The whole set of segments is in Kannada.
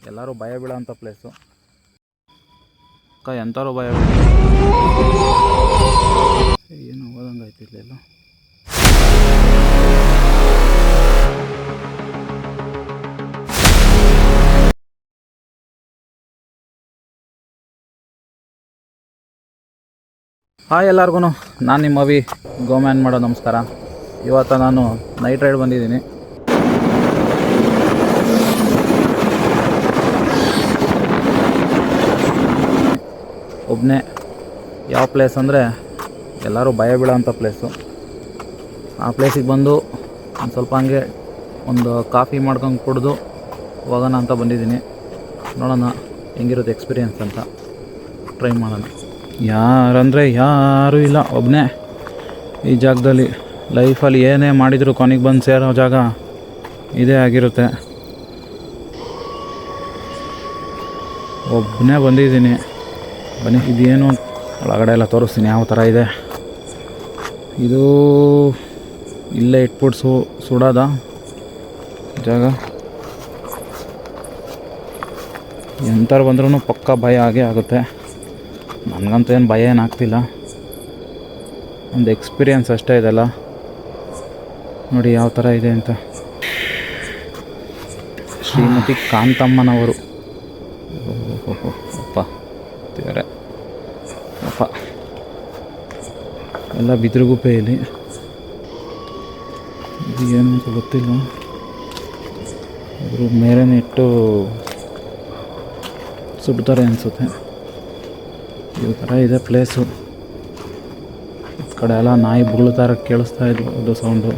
ಎಲ್ಲರೂ ಭಯ ಬೀಳೋಂಥ ಪ್ಲೇಸು. ಎಂಥವ್ರು ಭಯ ಏನು ಹೋದಂಗೆ ಆಯ್ತಿಲ್ಲ. ಹಾಯ್ ಎಲ್ಲರಿಗೂ, ನಾನು ನಿಮ್ಮ ಅವಿ ಗೋಮ್ಯಾನ್ ಮಾಡೋ ನಮಸ್ಕಾರ. ಇವತ್ತು ನಾನು ನೈಟ್ ರೈಡ್ ಬಂದಿದ್ದೀನಿ. ಒಬ್ಬನೇ. ಯಾವ ಪ್ಲೇಸ್ ಅಂದರೆ ಎಲ್ಲರೂ ಭಯ ಬೀಳೋಂಥ ಪ್ಲೇಸು. ಆ ಪ್ಲೇಸಿಗೆ ಬಂದು ಒಂದು ಸ್ವಲ್ಪ ಹಂಗೆ ಒಂದು ಕಾಫಿ ಮಾಡ್ಕೊಂಡು ಕುಡಿದು ಹೋಗೋಣ ಅಂತ ಬಂದಿದ್ದೀನಿ. ನೋಡೋಣ ಹೆಂಗಿರುತ್ತೆ ಎಕ್ಸ್ಪೀರಿಯೆನ್ಸ್ ಅಂತ, ಟ್ರೈ ಮಾಡೋಣ. ಯಾರಂದರೆ ಯಾರೂ ಇಲ್ಲ, ಒಬ್ಬನೇ ಈ ಜಾಗದಲ್ಲಿ. ಲೈಫಲ್ಲಿ ಏನೇ ಮಾಡಿದರೂ ಕೊನೆಗೆ ಬಂದು ಸೇರೋ ಜಾಗ ಇದೇ ಆಗಿರುತ್ತೆ. ಒಬ್ಬನೇ ಬಂದಿದ್ದೀನಿ. ಬನ್ನಿ, ಇದೇನು ಒಳಗಡೆ ಎಲ್ಲ ತೋರಿಸ್ತೀನಿ ಯಾವ ಥರ ಇದೆ. ಇದು ಇಲ್ಲೇ ಇಟ್ಬಿಟ್ಟು ಸುಡೋದ ಜಾಗ. ಎಂಥವ್ರು ಬಂದ್ರೂ ಪಕ್ಕ ಭಯ ಆಗೇ ಆಗುತ್ತೆ. ನನಗಂತೂ ಏನು ಭಯ ಏನಾಗ್ತಿಲ್ಲ, ಒಂದು ಎಕ್ಸ್ಪೀರಿಯೆನ್ಸ್ ಅಷ್ಟೇ ಇದೆಲ್ಲ. ನೋಡಿ ಯಾವ ಥರ ಇದೆ ಅಂತ. ಶ್ರೀಮತಿ ಕಾಂತಮ್ಮನವರು. ಅಪ್ಪ ದೇವರೇ ಅಪ್ಪ, ಎಲ್ಲ ಬಿದಿರುಗುಪ್ಪೆ ಇಲ್ಲಿ. ಇದು ಏನು ಅಂತ ಗೊತ್ತಿಲ್ಲ. ಅವರು ಮೇಲೇನೆ ಇಟ್ಟು ಸುಡ್ತಾರೆ ಅನಿಸುತ್ತೆ. ಈ ಥರ ಇದೆ ಪ್ಲೇಸು. ಈ ಕಡೆ ಎಲ್ಲ ನಾಯಿ ಬುಗ್ಳ್ತಾರ ಕೇಳಿಸ್ತಾ ಇದ್ವು, ಅದು ಸೌಂಡು.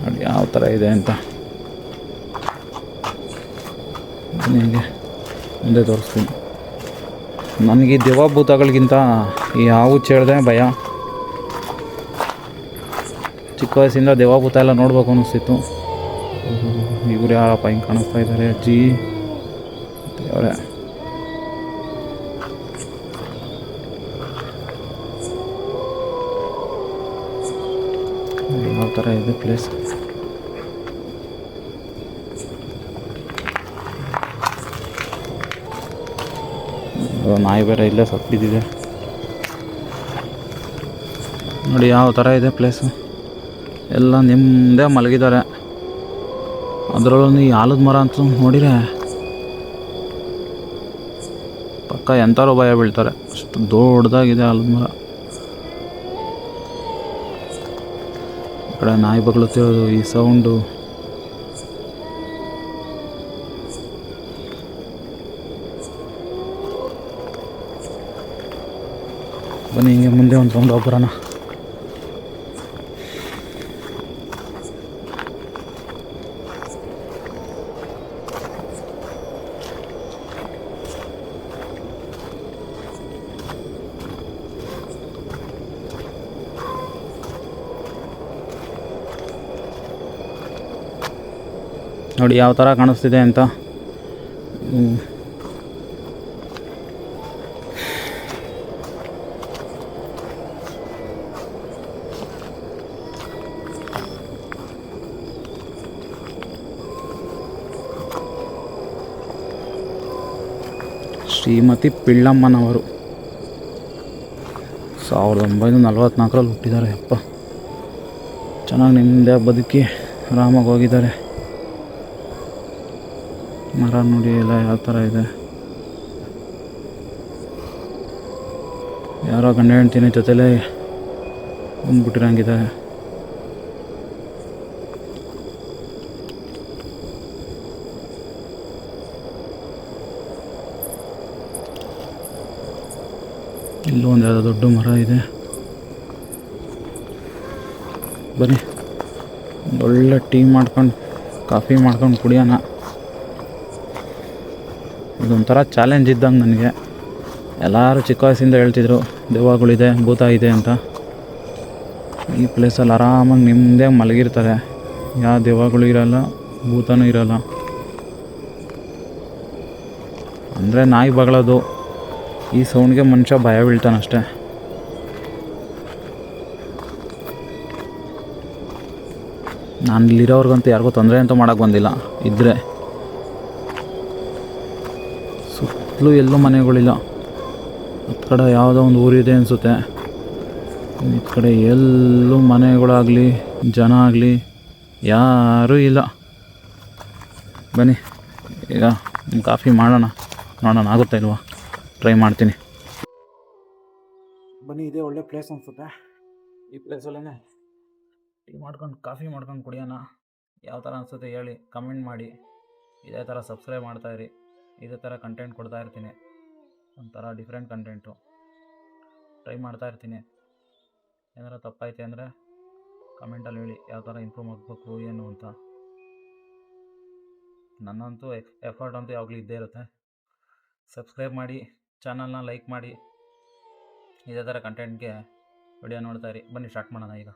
ನೋಡಿ ಯಾವ ಥರ ಇದೆ ಅಂತ. ನಿಮಗೆ ಮುಂದೆ ತೋರಿಸ್ತೀನಿ. ನನಗೆ ದೆವ್ವಭೂತಗಳಿಗಿಂತ ಈ ಹಾವು ಚೇಳ್ದೆ ಭಯ. ಚಿಕ್ಕ ವಯಸ್ಸಿಂದ ದೆವ್ವಭೂತ ಎಲ್ಲ ನೋಡ್ಬೇಕು ಅನ್ನಿಸ್ತಿತ್ತು. ಇವ್ರು ಯಾರಪ್ಪ ಹಿಂಗೆ ಕಾಣಿಸ್ತಾ ಇದ್ದಾರೆ, ಅಜ್ಜಿ ದೇವರೇ. ಯಾವ ಥರ ಇದೆ ಪ್ಲೇಸ್. ನಾಯಿ ಬೇರೆ ಇಲ್ಲೇ ಸತ್ತಿದ್ದಿದೆ. ನೋಡಿ ಯಾವ ಥರ ಇದೆ ಪ್ಲೇಸು. ಎಲ್ಲ ನಿಮ್ಮದೇ ಮಲಗಿದ್ದಾರೆ. ಅದರಲ್ಲೂ ಈ ಆಲದ ಮರ ಅಂತ ನೋಡಿದರೆ ಪಕ್ಕ ಎಂಥವ್ರು ಭಯ ಬೀಳ್ತಾರೆ, ಅಷ್ಟು ದೊಡ್ಡದಾಗಿದೆ ಆಲದ ಮರ. ಈ ಕಡೆ ನಾಯಿ ಬಗ್ಲುತ್ತಿರೋದು, ಈ ಸೌಂಡು. ಬನ್ನಿ ಹಿಂಗೆ ಮುಂದೆ ಒಂದು ರೌಂಡ್ ಹೋಗ್ಬರೋಣ. ನೋಡಿ ಯಾವ ಥರ ಕಾಣಿಸ್ತಿದೆ ಅಂತ. ಶ್ರೀಮತಿ ಪಿಳ್ಳಮ್ಮನವರು 1944ರಲ್ಲಿ ಹುಟ್ಟಿದ್ದಾರೆ. ಅಪ್ಪ, ಚೆನ್ನಾಗಿ ನಿಮ್ಮದೇ ಬದುಕಿ ಆರಾಮಾಗಿ ಹೋಗಿದ್ದಾರೆ. ಮರ ನೋಡಿ ಎಲ್ಲ ಯಾವ ಥರ ಇದೆ. ಯಾರೋ ಗಂಡ ಹೆಂಡ್ತಿನ ಜೊತೆಲೇ ಬಂದ್ಬಿಟ್ಟಿರಂಗಿದ್ದಾರೆ. ಇಲ್ಲೂ ಒಂದು ಯಾವುದೋ ದೊಡ್ಡ ಮರ ಇದೆ. ಬನ್ನಿ ಒಂದೊಳ್ಳೆ ಟೀ ಮಾಡ್ಕೊಂಡು ಕಾಫಿ ಮಾಡ್ಕೊಂಡು ಕುಡಿಯೋಣ. ಇದೊಂಥರ ಚಾಲೆಂಜ್ ಇದ್ದಂಗೆ ನನಗೆ. ಎಲ್ಲರೂ ಚಿಕ್ಕ ವಯಸ್ಸಿಂದ ಹೇಳ್ತಿದ್ರು ದೆವ್ವಗಳಿದೆ, ಭೂತ ಇದೆ ಅಂತ. ಈ ಪ್ಲೇಸಲ್ಲಿ ಆರಾಮಾಗಿ ನಿಮ್ಮದೇ ಮಲಗಿರ್ತಾರೆ. ಯಾವ ದೆವ್ವಗಳು ಇರೋಲ್ಲ, ಭೂತನೂ ಇರೋಲ್ಲ. ಅಂದರೆ ನಾಯಿ ಬಗಳೋದು, ಈ ಸೌಂಡ್ಗೆ ಮನುಷ್ಯ ಭಯ ಬೀಳ್ತಾನಷ್ಟೆ. ನಾನು ಇಲ್ಲಿರೋರ್ಗಂತೂ ಯಾರಿಗೂ ತೊಂದರೆ ಅಂತೂ ಮಾಡೋಕ್ಕೆ ಬಂದಿಲ್ಲ. ಇದ್ದರೆ ಸುತ್ತಲೂ ಎಲ್ಲೂ ಮನೆಗಳಿಲ್ಲ. ಹತ್ತು ಕಡೆ ಯಾವುದೋ ಒಂದು ಊರಿದೆ ಅನಿಸುತ್ತೆ. ಈ ಕಡೆ ಎಲ್ಲೂ ಮನೆಗಳಾಗಲಿ ಜನ ಆಗಲಿ ಯಾರೂ ಇಲ್ಲ. ಬನ್ನಿ ಈಗ ಕಾಫಿ ಮಾಡೋಣ, ನೋಡೋಣ ಆಗುತ್ತಾ ಇಲ್ವಾ, ಟ್ರೈ ಮಾಡ್ತೀನಿ. ಬನ್ನಿ, ಇದೇ ಒಳ್ಳೆ ಪ್ಲೇಸ್ ಅನಿಸುತ್ತೆ. ಈ ಪ್ಲೇಸಲ್ಲೇ ಟೀ ಮಾಡ್ಕೊಂಡು ಕಾಫಿ ಮಾಡ್ಕೊಂಡು ಕುಡಿಯೋಣ. ಯಾವ ಥರ ಅನಿಸುತ್ತೆ ಹೇಳಿ, ಕಮೆಂಟ್ ಮಾಡಿ. ಇದೇ ಥರ ಸಬ್ಸ್ಕ್ರೈಬ್ ಮಾಡ್ತಾಯಿರಿ. ಇದೇ ಥರ ಕಂಟೆಂಟ್ ಕೊಡ್ತಾ ಇರ್ತೀನಿ. ಒಂಥರ ಡಿಫ್ರೆಂಟ್ ಕಂಟೆಂಟು ಟ್ರೈ ಮಾಡ್ತಾ ಇರ್ತೀನಿ. ಏನಾರು ತಪ್ಪೈತೆ ಅಂದರೆ ಕಮೆಂಟಲ್ಲಿ ಹೇಳಿ, ಯಾವ ಥರ ಇಂಪ್ರೂವ್ ಮಾಡಬೇಕು ಏನು ಅಂತ. ನನ್ನಂತೂ ಎಫರ್ಟ್ ಅಂತೂ ಯಾವಾಗಲೂ ಇದ್ದೇ ಇರುತ್ತೆ. ಸಬ್ಸ್ಕ್ರೈಬ್ ಮಾಡಿ, ಚಾನಲ್ನ ಲೈಕ್ ಮಾಡಿ. ಇದೇ ಥರ ಕಂಟೆಂಟ್ಗೆ ವಿಡಿಯೋ ನೋಡ್ತಾ ಇರಿ. ಬನ್ನಿ ಸ್ಟಾರ್ಟ್ ಮಾಡೋಣ ಈಗ.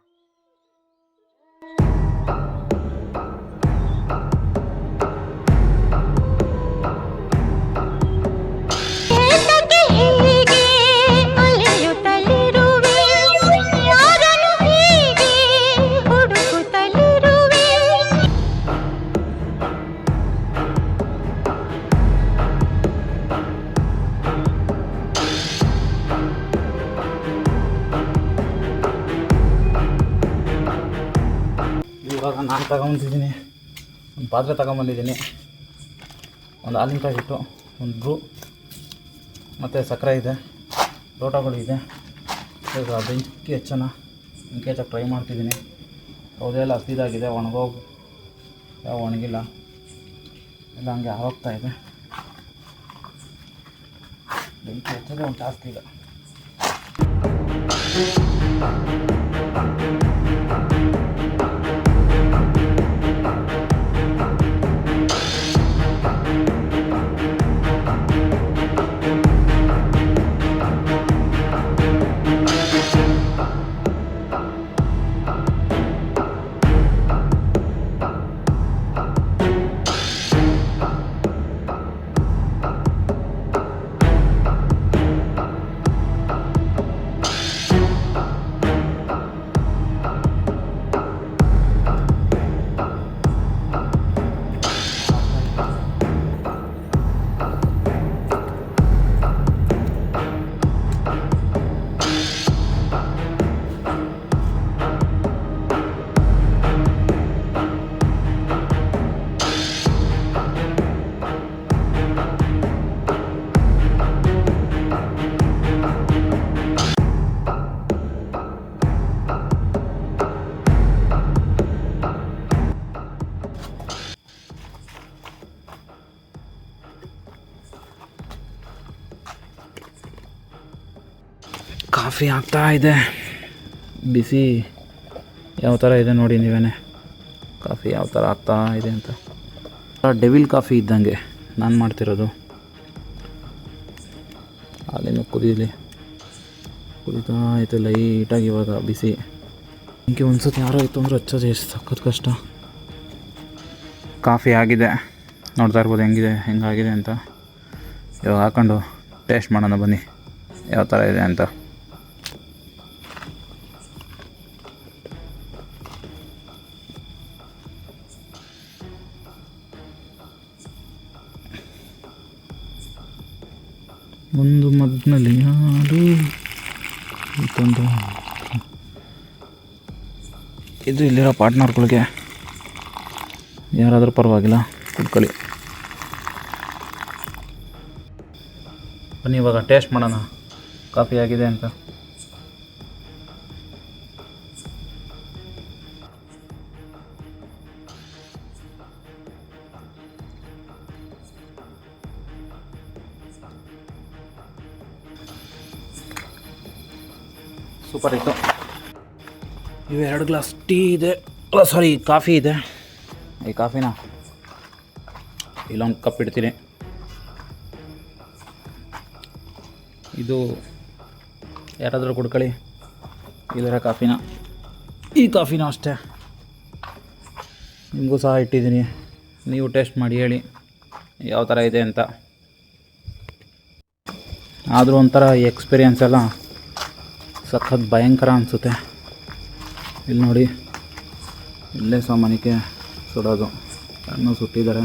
ಇವಾಗ ನಾನು ತಗೊಂಬಂದಿದ್ದೀನಿ, ಒಂದು ಪಾತ್ರೆ ತಗೊಂಬಂದಿದ್ದೀನಿ, ಒಂದು ಹಾಲಿನ ಪ್ಯಾಕೆಟು, ಒಂದು ಬ್ರೂ ಮತ್ತು ಸಕ್ಕರೆ ಇದೆ, ಲೋಟಗಳು ಇದೆ. ಈಗ ಬೆಂಕಿ ಹಚ್ಚೋಣ. ಬೆಂಕಿ ಹಚ್ಚಕ್ಕೆ ಟ್ರೈ ಮಾಡ್ತಿದ್ದೀನಿ. ಸೌದೆಲ್ಲ ಹಸಿದಾಗಿದೆ, ಯಾವ ಒಣಗಿಲ್ಲ, ಎಲ್ಲ ಹಂಗೆ ಆರೋಗ್ತಾ ಇದೆ. ಬೆಂಕಿ ಹಚ್ಚೋದೇ ಒಂದು ಟಾಸ್ಕ್ ಈಗ. ಕಾಫಿ ಆಗ್ತಾ ಇದೆ. ಬಿಸಿ ಯಾವ ಥರ ಇದೆ ನೋಡಿ ನೀವೇ. ಕಾಫಿ ಯಾವ ಥರ ಆಗ್ತಾ ಇದೆ ಅಂತ. ಡೆವಿಲ್ ಕಾಫಿ ಇದ್ದಂಗೆ ನಾನು ಮಾಡ್ತಿರೋದು. ಹಾಲಿನ ಕುದೀತಾ ಐತೆ ಲೈಟಾಗಿ. ಇವಾಗ ಬಿಸಿ ಹಿಂಗೆ ಒಂದ್ಸತಿ ಯಾರೋ ಇತ್ತು ಅಂದರೆ ಹಚ್ಚೋದು ಎಷ್ಟು ಸಖತ್ ಕಷ್ಟ. ಕಾಫಿ ಆಗಿದೆ, ನೋಡ್ತಾ ಇರ್ಬೋದು ಹೆಂಗಾಗಿದೆ ಅಂತ. ಇವಾಗ ಹಾಕೊಂಡು ಟೇಸ್ಟ್ ಮಾಡೋಣ ಬನ್ನಿ ಯಾವ ಥರ ಇದೆ ಅಂತ. ಒಂದು ಮಗ್ನಲ್ಲಿ ಯಾರು ಇತ್ತೊಂದು ಇದು ಇಲ್ಲಿರೋ ಪಾರ್ಟ್ನರ್ಗಳಿಗೆ ಯಾರಾದರೂ ಪರವಾಗಿಲ್ಲ ಕುಡ್ಕೊಳ್ಳಿ. ಬನ್ನಿ ಇವಾಗ ಟೇಸ್ಟ್ ಮಾಡೋಣ ಕಾಫಿ ಆಗಿದೆ ಅಂತ. ಸೂಪರ್ ಇತ್ತು. ಇವು 2 ಗ್ಲಾಸ್ ಟೀ ಇದೆ, ಕಾಫಿ ಇದೆ. ಈ ಕಾಫಿನ ಇಲ್ಲೊಂದು ಕಪ್ ಇಡ್ತೀನಿ. ಇದು ಯಾರಾದರೂ ಕುಡ್ಕೊಳ್ಳಿ ಇದರ ಕಾಫಿನ. ಈ ಕಾಫಿನ ಅಷ್ಟೇ ನಿಮಗೂ ಸಹ ಇಟ್ಟಿದ್ದೀನಿ. ನೀವು ಟೇಸ್ಟ್ ಮಾಡಿ ಹೇಳಿ ಯಾವ ಥರ ಇದೆ ಅಂತ. ಆದರೂ ಒಂಥರ ಎಕ್ಸ್ಪೀರಿಯನ್ಸ್ ಎಲ್ಲ ಸಖತ್ ಭಯಂಕರ ಅನಿಸುತ್ತೆ. ಇಲ್ಲಿ ನೋಡಿ ಇಲ್ಲೇ ಸಾಮಾನ್ಯಕ್ಕೆ ಸುಡೋದು, ಸಣ್ಣ ಸುಟ್ಟಿದ್ದಾರೆ.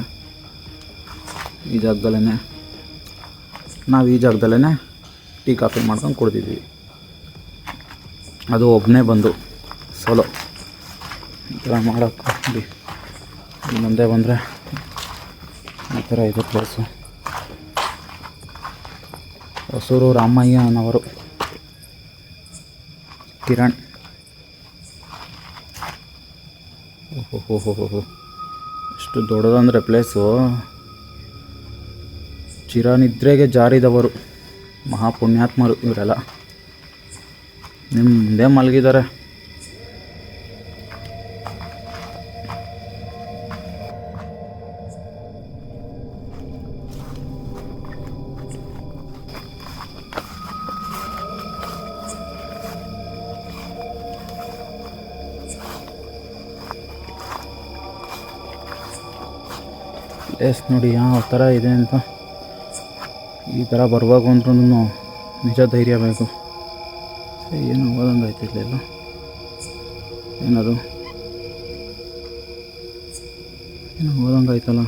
ಈ ಜಾಗದಲ್ಲೇ ನಾವು ಈ ಜಾಗದಲ್ಲೇ ಟೀ ಕಾಫಿ ಮಾಡ್ಕೊಂಡು ಕುಡ್ದಿದ್ವಿ. ಅದು ಒಬ್ಬನೇ ಬಂದು ಸೋಲೋ ಈ ಥರ ಮಾಡೋಕ್ಕೆ. ಈ ಮುಂದೆ ಬಂದರೆ ಈ ಥರ ಇದು ಪ್ಲೇಸು. ಹೊಸೂರು ರಾಮಯ್ಯನವರು, ಕಿರಣ್. ಓಹೋ ಎಷ್ಟು ದೊಡ್ಡದಂದರೆ ಪ್ಲೇಸು. ಚಿರನಿದ್ರೆಗೆ ಜಾರಿದವರು ಮಹಾಪುಣ್ಯಾತ್ಮರು ಇವರೆಲ್ಲ. ನಿಮ್ಮದೇ ಮಲಗಿದ್ದಾರೆ. ಪ್ಲೇಸ್ ನೋಡಿ ಯಾವ ಥರ ಇದೆ ಅಂತ. ಈ ಥರ ಬರುವಾಗ ಅಂದ್ರೂ ನಿಜ ಧೈರ್ಯ ಬೇಕು. ಏನು ಓದಂಗೆ ಆಯ್ತಿಲ್ಲ. ಏನದು ಏನೋ ಓದಂಗೆ ಆಯ್ತಲ್ಲ.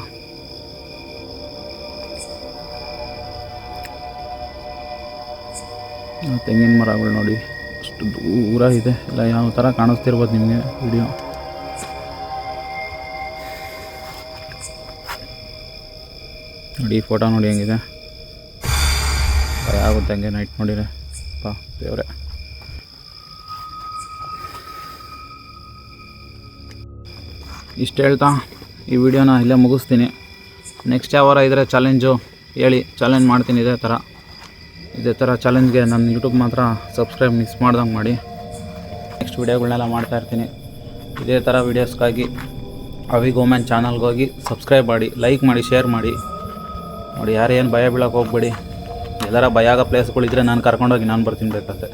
ತೆಂಗಿನ ಮರಗಳು ನೋಡಿ ಅಷ್ಟು ದೂರ ಇದೆ. ಎಲ್ಲ ಯಾವ ಥರ ಕಾಣಿಸ್ತಿರ್ಬೋದು ನಿಮಗೆ ವಿಡಿಯೋ. ನೋಡಿ ಫೋಟೋ ನೋಡಿ ಹೆಂಗಿದೆ. ಭಯ ಆಗುತ್ತೆ ಹಂಗೆ ನೈಟ್ ನೋಡಿದ್ರೆ. ದೇವ್ರೆ. ಇಷ್ಟು ಹೇಳ್ತಾ ಈ ವಿಡಿಯೋನ ಇಲ್ಲೇ ಮುಗಿಸ್ತೀನಿ. ನೆಕ್ಸ್ಟ್ ಯಾವಾರ ಇದ್ದರೆ ಚಾಲೆಂಜು ಹೇಳಿ, ಚಾಲೆಂಜ್ ಮಾಡ್ತೀನಿ. ಇದೇ ಥರ ಚಾಲೆಂಜ್ಗೆ ನನ್ನ ಯೂಟ್ಯೂಬ್ ಮಾತ್ರ ಸಬ್ಸ್ಕ್ರೈಬ್ ಮಿಸ್ ಮಾಡ್ದಂಗೆ ಮಾಡಿ. ನೆಕ್ಸ್ಟ್ ವೀಡಿಯೋಗಳನ್ನೆಲ್ಲ ಮಾಡ್ತಾಯಿರ್ತೀನಿ. ಇದೇ ಥರ ವೀಡಿಯೋಸ್ಗಾಗಿ ಅವಿಗೋಮನ್ ಚಾನಲ್ಗೆ ಹೋಗಿ ಸಬ್ಸ್ಕ್ರೈಬ್ ಮಾಡಿ, ಲೈಕ್ ಮಾಡಿ, ಶೇರ್ ಮಾಡಿ. ನೋಡಿ ಯಾರೇನು ಭಯ ಬೀಳೋಕೆ ಹೋಗ್ಬೇಡಿ. ಎಲ್ಲರ ಭಯ ಆಗೋ ಪ್ಲೇಸ್ಗಳಿದ್ರೆ ನಾನು ಕರ್ಕೊಂಡೋಗಿ ನಾನು ಬರ್ತೀನಿ ಬೇಕಾದ್ರೆ.